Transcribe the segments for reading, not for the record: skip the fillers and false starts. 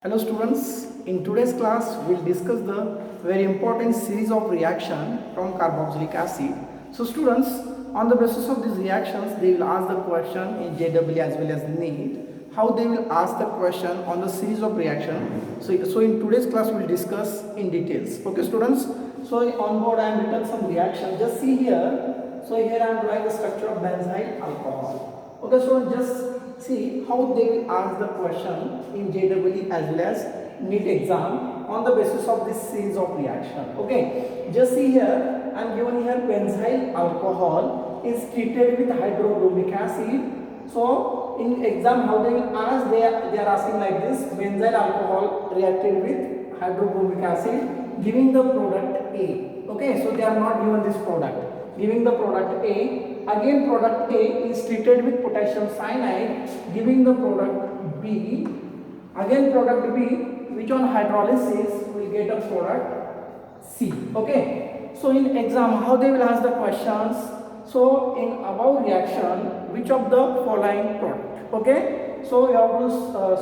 Hello students, in today's class we'll discuss the very important series of reaction from carboxylic acid. So students, on the basis of these reactions they will ask the question in JEE as well as NEET. How they will ask the question on the series of reaction. So in today's class we'll discuss in details. Okay students, so on board I am written some reaction. Just see here. So here I am drawing the structure of benzyl alcohol. Okay, so just see how they will ask the question in JEE as well as NEET exam on the basis of this series of reaction. Okay, just see here I am given here benzyl alcohol is treated with hydrobromic acid. So in exam how they will ask, they are asking like this: benzyl alcohol reacted with hydrobromic acid giving the product A. Okay, so they are not given this product, giving the product A. Again product A is treated with potassium cyanide giving the product B. Again product B, which on hydrolysis will get a product C. Okay, so in exam how they will ask the questions. So in above reaction, which of the following product? Okay, so you have to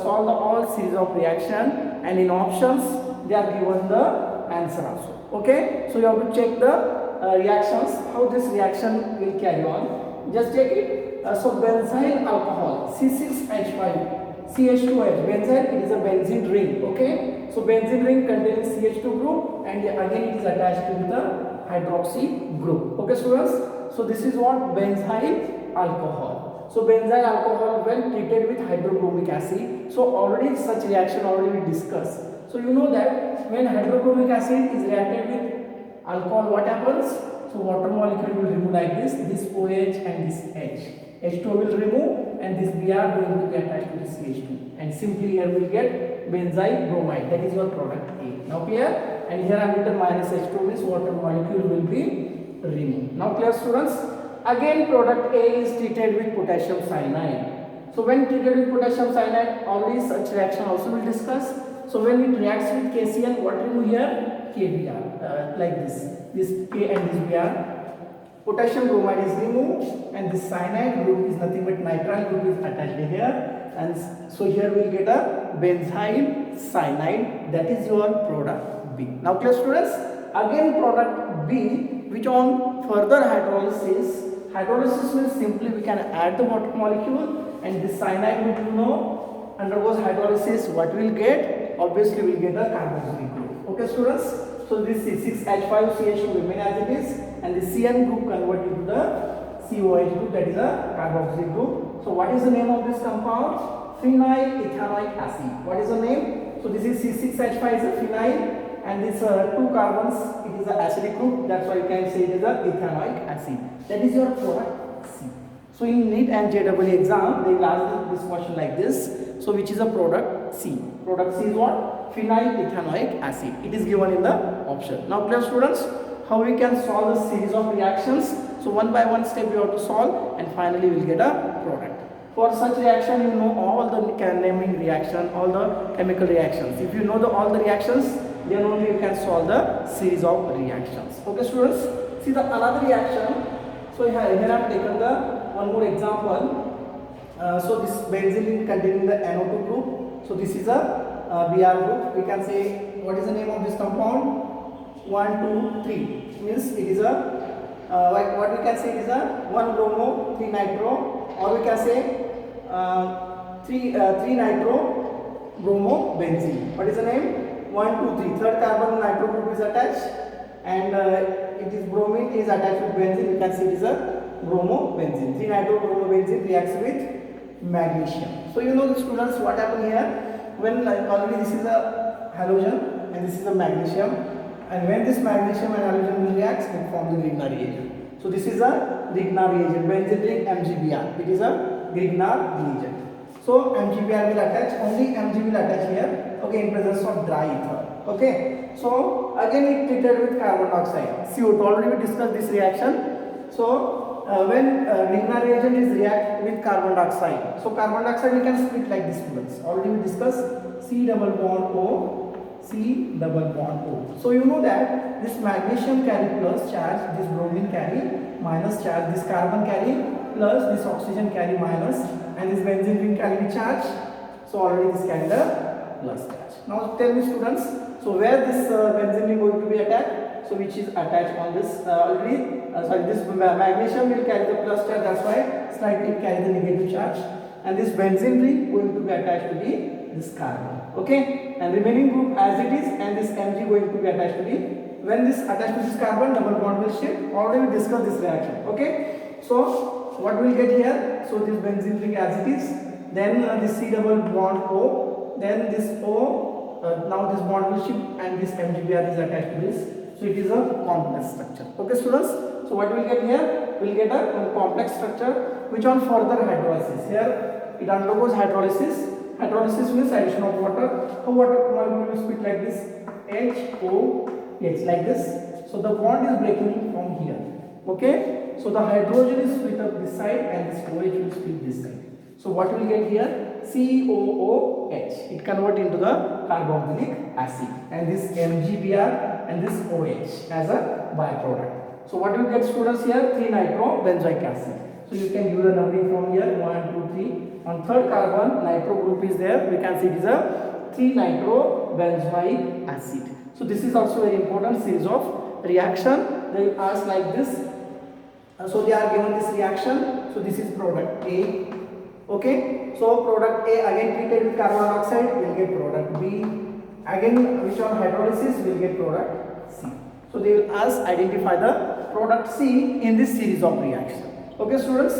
solve the all series of reaction, and in options they are given the answer also. Okay, so you have to check the reactions, how this reaction will carry on. Just check it. So benzyl alcohol C6H5 CH2H, benzyl, it is a benzene ring. Okay, so benzene ring contains CH2 group, and again it is attached to the hydroxy group. Okay students, so this is what benzyl alcohol. So benzyl alcohol when treated with hydrobromic acid, so already such reaction already we discussed. So you know that when hydrobromic acid is reacted with alcohol, what happens? So water molecule will remove like this OH and this H. H2 will remove, and this Br going to be attached to this CH2, and simply here we will get benzyl bromide. That is your product A. Now clear? And here I have written minus H2 means water molecule will be removed. Now clear students? Again product A is treated with potassium cyanide. So when treated with potassium cyanide, already such reaction also will discuss. So when it reacts with KCl, what remove here? KBr, like this K and this Br. Potassium bromide is removed, and this cyanide group is nothing but nitrile group is attached here, and so here we will get a benzyl cyanide. That is your product B. Now clear students? Again product B, which on further hydrolysis means simply we can add the water molecule, and this cyanide group undergoes hydrolysis. What we will get? Obviously we will get a carboxylic group. Okay students, so this C6H5CH2 remain as it is, and the CN group converted to the COH group, that is a carboxylic group. So what is the name of this compound? Phenyl ethanoic acid. What is the name? So this is C6H5 is a phenyl, and this two carbons, it is an acidic group. That's why you can say it is a ethanoic acid. That is your product C. So in NEET and JEE exam they will ask this question like this. So which is a product C? Product C is what? Phenyl ethanoic acid. It is given in the option. Now clear students, how we can solve the series of reactions. So one by one step you have to solve, and finally we will get a product. For such reaction you know all the naming reaction, all the chemical reactions. If you know all the reactions, then only you can solve the series of reactions. Okay students, see the another reaction. So here I have taken the one more example. So this benzene containing the NO2 group. So this is a Br group. We can say what is the name of this compound? 1, 2, 3 means it is a what we can say it is a 1 bromo 3 nitro, or we can say 3 nitro bromo benzene. What is the name? 1, 2, 3. Third carbon nitro group is attached, and it is bromine is attached with benzene. You can see it is a bromo benzene. 3 nitro bromo benzene reacts with magnesium. So you know the students what happened here? When already this is a halogen and this is a magnesium, and when this magnesium and halogen will react, it forms the Grignard reagent. So this is a Grignard reagent, benzene ring MgBr. It is a Grignard reagent. So MgBr will attach, only Mg will attach here. Okay, in presence of dry ether. Okay, so again it treated with carbon dioxide, CO2. Already we discussed this reaction. So when Grignard reagent is react with carbon dioxide, so carbon dioxide we can split like this students. Already we discussed C double bond O, C double bond O. So you know that this magnesium carry plus charge, this bromine carry minus charge, this carbon carry plus, this oxygen carry minus, and this benzene ring carry charge. So already this carry the plus charge. Now tell me students, so where this benzene ring going to be attached? So which is attached on this this magnesium will carry the plus charge, that's why slightly carry the negative charge, and this benzene ring going to be attached to this carbon. Okay, and remaining group as it is, and this Mg going to be attached to when this attached to this carbon, double bond will shift. Already we discussed this reaction. Okay, so what we'll get here? So this benzene ring as it is, then this C double bond O, then this O, now this bond will shift, and this MgBr is attached to this. So it is a complex structure. Okay students, so what we'll get here? We'll get a complex structure which on further hydrolysis, here it undergoes hydrolysis. Hydrolysis means addition of water. How water molecule will split like this, HOH, like this. So the bond is breaking from here. Okay, so the hydrogen is split up this side and this OH will split this side. So what will get here? COOH. It convert into the carboxylic acid, and this MgBr and this OH as a byproduct. So what will get students here? 3-nitrobenzoic acid. So you can use the numbering from here 1, 2, 3. On third carbon, nitro group is there. We can see it is a 3-nitrobenzoic acid. So this is also very important series of reaction. They will ask like this. So they are given this reaction. So this is product A. Okay. So product A again treated with carbon dioxide will get product B. Again which on hydrolysis will get product C. So they will ask identify the product C in this series of reaction. Okay students.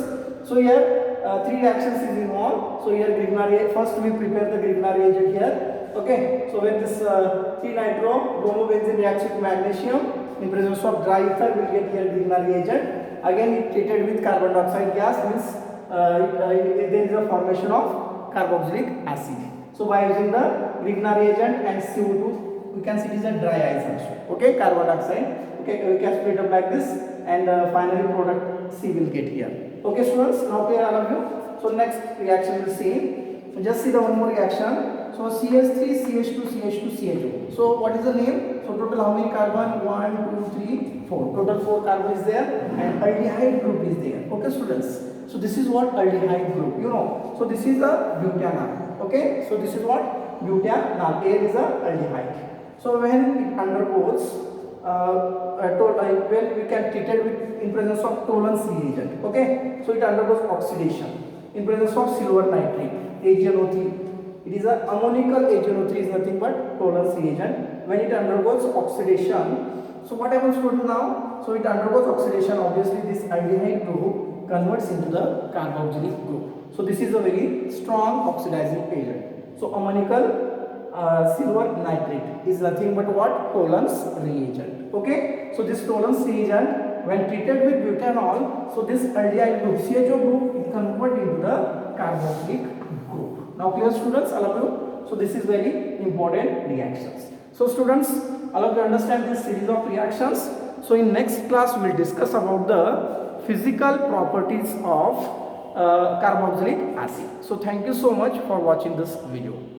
So here 3 reactions is involved. So here Grignard reagent, first we prepare the Grignard reagent here. Okay, so when this 3-nitro bromobenzene reacts with magnesium in presence of dry ether, we will get here Grignard reagent. Again it treated with carbon dioxide gas, means there is a formation of carboxylic acid. So by using the Grignard reagent and CO2, we can see it is a dry ice also. Okay, carbon dioxide. Okay, we can split up like this, and finally product C will get here. Okay students, now clear all of you. So next reaction will see. Just see the one more reaction. So CH3, CH2, CH2, CH2. So what is the name? So total how many carbon? 1, 2, 3, 4. Total 4 carbon is there, and aldehyde group is there. Okay students. So this is what aldehyde group. You know. So this is a butanol. Okay. So this is what butanol. A is a aldehyde. So when it undergoes well, we can treat it with in presence of Tollens reagent. Okay, so it undergoes oxidation in presence of silver nitrate, AgNO3. It is a ammonical AgNO3 is nothing but Tollens reagent. When it undergoes oxidation, so what happens to now? So it undergoes oxidation. Obviously, this aldehyde group converts into the carboxylic group. So this is a very strong oxidizing agent. So ammonical silver nitrate is nothing but what? Tollens reagent. Okay, so this Tollens reagent when treated with butanol, so this aldehyde group CHO group it convert into the carboxylic group. Now clear students, all of you? So this is very important reactions. So students, all of you understand this series of reactions. So in next class we will discuss about the physical properties of carboxylic acid. So thank you so much for watching this video.